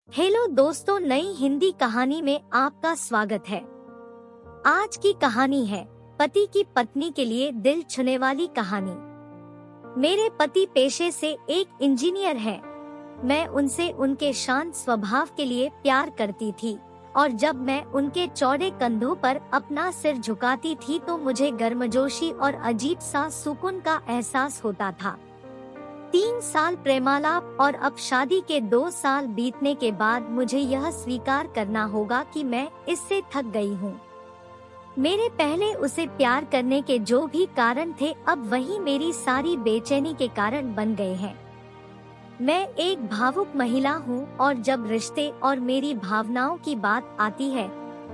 Hello दोस्तों, नई हिंदी कहानी में आपका स्वागत है। आज की कहानी है पति की पत्नी के लिए दिल छूने वाली कहानी। मेरे पति पेशे से एक इंजीनियर हैं। मैं उनसे उनके शांत स्वभाव के लिए प्यार करती थी और जब मैं उनके चौड़े कंधों पर अपना सिर झुकाती थी तो मुझे गर्मजोशी और अजीब सा सुकून का एहसास होता था। 3 साल प्रेमालाप और अब शादी के 2 साल बीतने के बाद मुझे यह स्वीकार करना होगा कि मैं इससे थक गई हूँ। मेरे पहले उसे प्यार करने के जो भी कारण थे अब वही मेरी सारी बेचैनी के कारण बन गए हैं। मैं एक भावुक महिला हूँ और जब रिश्ते और मेरी भावनाओं की बात आती है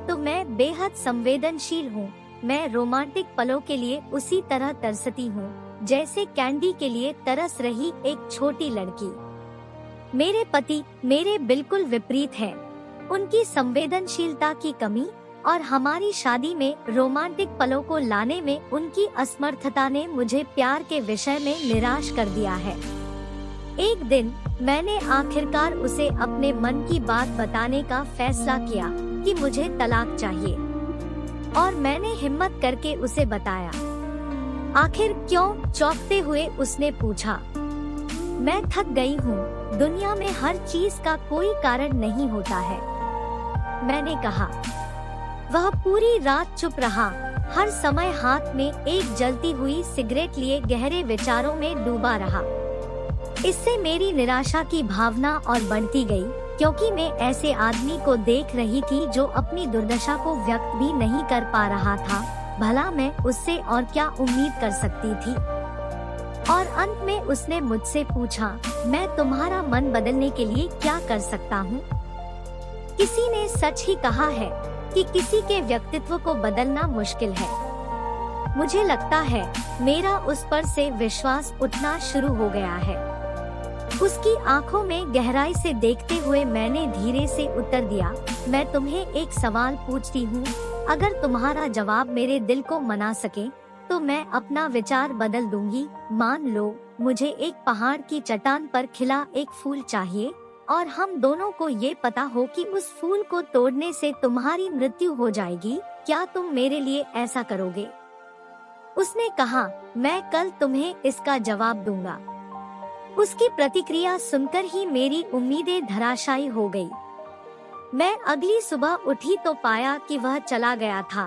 तो मैं बेहद संवेदनशील हूँ। मैं रोमांटिक पलों के लिए उसी तरह तरसती हूँ जैसे कैंडी के लिए तरस रही एक छोटी लड़की। मेरे पति मेरे बिल्कुल विपरीत हैं। उनकी संवेदनशीलता की कमी और हमारी शादी में रोमांटिक पलों को लाने में उनकी असमर्थता ने मुझे प्यार के विषय में निराश कर दिया है। एक दिन मैंने आखिरकार उसे अपने मन की बात बताने का फैसला किया कि मुझे तलाक चाहिए और मैंने हिम्मत करके उसे बताया। आखिर क्यों? चौंकते हुए उसने पूछा। मैं थक गई हूँ। दुनिया में हर चीज का कोई कारण नहीं होता है, मैंने कहा। वह पूरी रात चुप रहा, हर समय हाथ में एक जलती हुई सिगरेट लिए गहरे विचारों में डूबा रहा। इससे मेरी निराशा की भावना और बढ़ती गई, क्योंकि मैं ऐसे आदमी को देख रही थी जो अपनी दुर्दशा को व्यक्त भी नहीं कर पा रहा था। भला मैं उससे और क्या उम्मीद कर सकती थी। और अंत में उसने मुझसे पूछा, मैं तुम्हारा मन बदलने के लिए क्या कर सकता हूँ? किसी ने सच ही कहा है कि किसी के व्यक्तित्व को बदलना मुश्किल है। मुझे लगता है मेरा उस पर से विश्वास उठना शुरू हो गया है। उसकी आंखों में गहराई से देखते हुए मैंने धीरे से उत्तर दिया, मैं तुम्हें एक सवाल पूछती हूँ। अगर तुम्हारा जवाब मेरे दिल को मना सके तो मैं अपना विचार बदल दूंगी। मान लो मुझे एक पहाड़ की चट्टान पर खिला एक फूल चाहिए और हम दोनों को ये पता हो कि उस फूल को तोड़ने से तुम्हारी मृत्यु हो जाएगी। क्या तुम मेरे लिए ऐसा करोगे? उसने कहा, मैं कल तुम्हें इसका जवाब दूंगा। उसकी प्रतिक्रिया सुनकर ही मेरी उम्मीदें धराशायी हो गई। मैं अगली सुबह उठी तो पाया कि वह चला गया था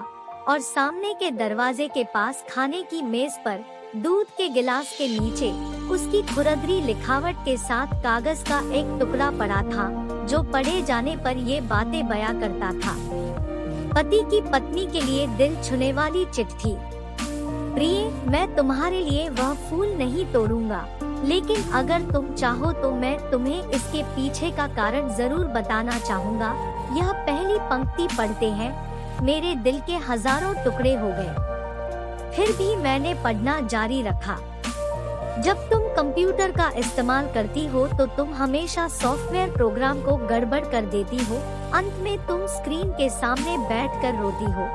और सामने के दरवाजे के पास खाने की मेज पर दूध के गिलास के नीचे उसकी खुरदरी लिखावट के साथ कागज का एक टुकड़ा पड़ा था जो पढ़े जाने पर ये बातें बयां करता था। पति की पत्नी के लिए दिल छूने वाली चिट्ठी। प्रिय, मैं तुम्हारे लिए वह फूल नहीं तोड़ूंगा, लेकिन अगर तुम चाहो तो मैं तुम्हें इसके पीछे का कारण जरूर बताना चाहूँगा। यह पहली पंक्ति पढ़ते हैं, मेरे दिल के हजारों टुकड़े हो गए। फिर भी मैंने पढ़ना जारी रखा। जब तुम कंप्यूटर का इस्तेमाल करती हो तो तुम हमेशा सॉफ्टवेयर प्रोग्राम को गड़बड़ कर देती हो। अंत में तुम स्क्रीन के सामने बैठकर रोती हो।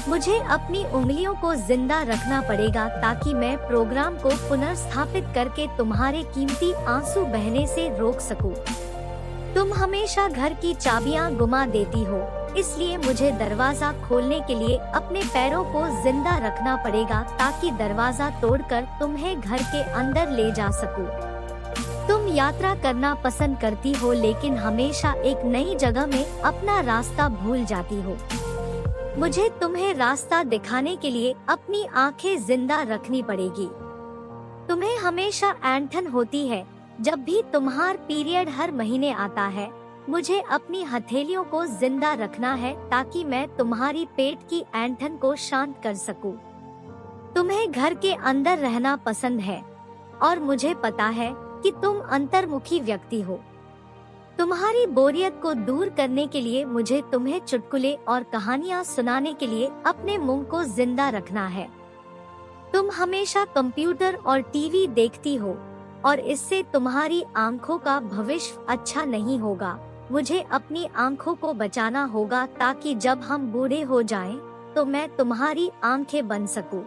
मुझे अपनी उंगलियों को जिंदा रखना पड़ेगा ताकि मैं प्रोग्राम को पुनर्स्थापित करके तुम्हारे कीमती आंसू बहने से रोक सकूं। तुम हमेशा घर की चाबियां गुमा देती हो, इसलिए मुझे दरवाजा खोलने के लिए अपने पैरों को जिंदा रखना पड़ेगा ताकि दरवाजा तोड़कर तुम्हें घर के अंदर ले जा सकूं। तुम यात्रा करना पसंद करती हो, लेकिन हमेशा एक नई जगह में अपना रास्ता भूल जाती हो। मुझे तुम्हें रास्ता दिखाने के लिए अपनी आंखें जिंदा रखनी पड़ेगी। तुम्हें हमेशा ऐंठन होती है जब भी तुम्हार पीरियड हर महीने आता है। मुझे अपनी हथेलियों को जिंदा रखना है ताकि मैं तुम्हारी पेट की ऐंठन को शांत कर सकूं। तुम्हें घर के अंदर रहना पसंद है और मुझे पता है कि तुम अंतर्मुखी व्यक्ति हो। तुम्हारी बोरियत को दूर करने के लिए मुझे तुम्हें चुटकुले और कहानियाँ सुनाने के लिए अपने मुंह को जिंदा रखना है। तुम हमेशा कंप्यूटर और टीवी देखती हो और इससे तुम्हारी आंखों का भविष्य अच्छा नहीं होगा। मुझे अपनी आंखों को बचाना होगा ताकि जब हम बूढ़े हो जाएं, तो मैं तुम्हारी आंखें बन सकूं।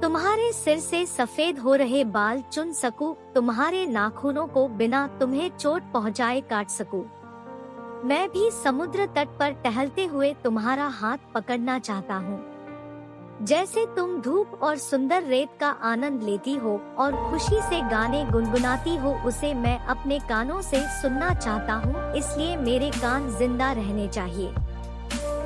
तुम्हारे सिर से सफेद हो रहे बाल चुन सकूं, तुम्हारे नाखूनों को बिना तुम्हें चोट पहुंचाए काट सकूं। मैं भी समुद्र तट पर टहलते हुए तुम्हारा हाथ पकड़ना चाहता हूँ। जैसे तुम धूप और सुंदर रेत का आनंद लेती हो और खुशी से गाने गुनगुनाती हो, उसे मैं अपने कानों से सुनना चाहता हूँ, इसलिए मेरे कान जिंदा रहने चाहिए।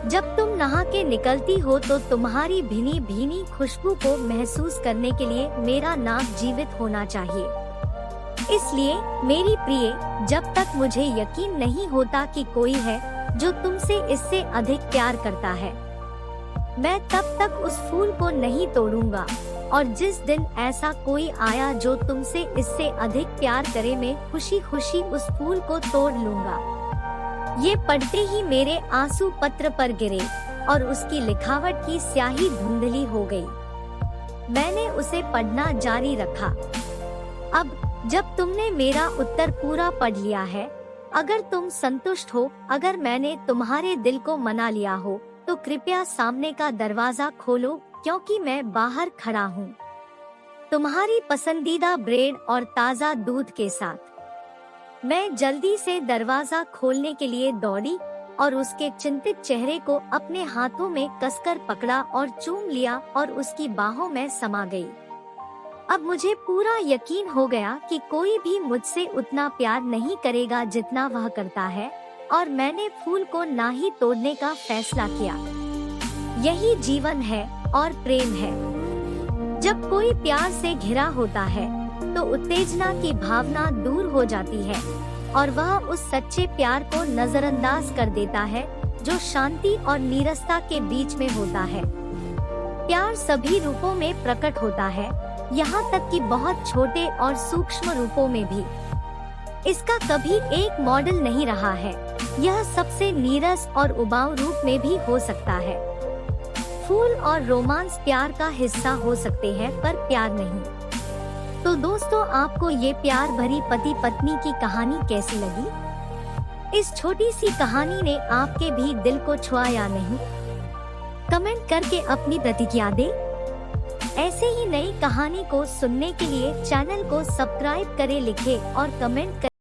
जब तुम नहा के निकलती हो तो तुम्हारी भीनी भीनी खुशबू को महसूस करने के लिए मेरा नाक जीवित होना चाहिए। इसलिए मेरी प्रिय, जब तक मुझे यकीन नहीं होता कि कोई है जो तुमसे इससे अधिक प्यार करता है, मैं तब तक उस फूल को नहीं तोड़ूंगा। और जिस दिन ऐसा कोई आया जो तुमसे इससे अधिक प्यार करे, मैं खुशी खुशी उस फूल को तोड़ लूंगा। ये पढ़ते ही मेरे आंसू पत्र पर गिरे और उसकी लिखावट की स्याही धुंधली हो गई। मैंने उसे पढ़ना जारी रखा। अब जब तुमने मेरा उत्तर पूरा पढ़ लिया है, अगर तुम संतुष्ट हो, अगर मैंने तुम्हारे दिल को मना लिया हो, तो कृपया सामने का दरवाजा खोलो, क्योंकि मैं बाहर खड़ा हूँ तुम्हारी पसंदीदा ब्रेड और ताज़ा दूध के साथ। मैं जल्दी से दरवाजा खोलने के लिए दौड़ी और उसके चिंतित चेहरे को अपने हाथों में कसकर पकड़ा और चूम लिया और उसकी बाहों में समा गई। अब मुझे पूरा यकीन हो गया कि कोई भी मुझसे उतना प्यार नहीं करेगा जितना वह करता है, और मैंने फूल को ना ही तोड़ने का फैसला किया। यही जीवन है और प्रेम है। जब कोई प्यार से घिरा होता है तो उत्तेजना की भावना दूर हो जाती है और वह उस सच्चे प्यार को नजरअंदाज कर देता है जो शांति और नीरसता के बीच में होता है। प्यार सभी रूपों में प्रकट होता है, यहाँ तक कि बहुत छोटे और सूक्ष्म रूपों में भी। इसका कभी एक मॉडल नहीं रहा है, यह सबसे नीरस और उबाऊ रूप में भी हो सकता है। फूल और रोमांस प्यार का हिस्सा हो सकते हैं, पर प्यार नहीं। तो दोस्तों, आपको ये प्यार भरी पति पत्नी की कहानी कैसी लगी? इस छोटी सी कहानी ने आपके भी दिल को छुआ या नहीं? कमेंट करके अपनी प्रतिक्रिया दें। ऐसे ही नई कहानी को सुनने के लिए चैनल को सब्सक्राइब करें, लिखें और कमेंट करें।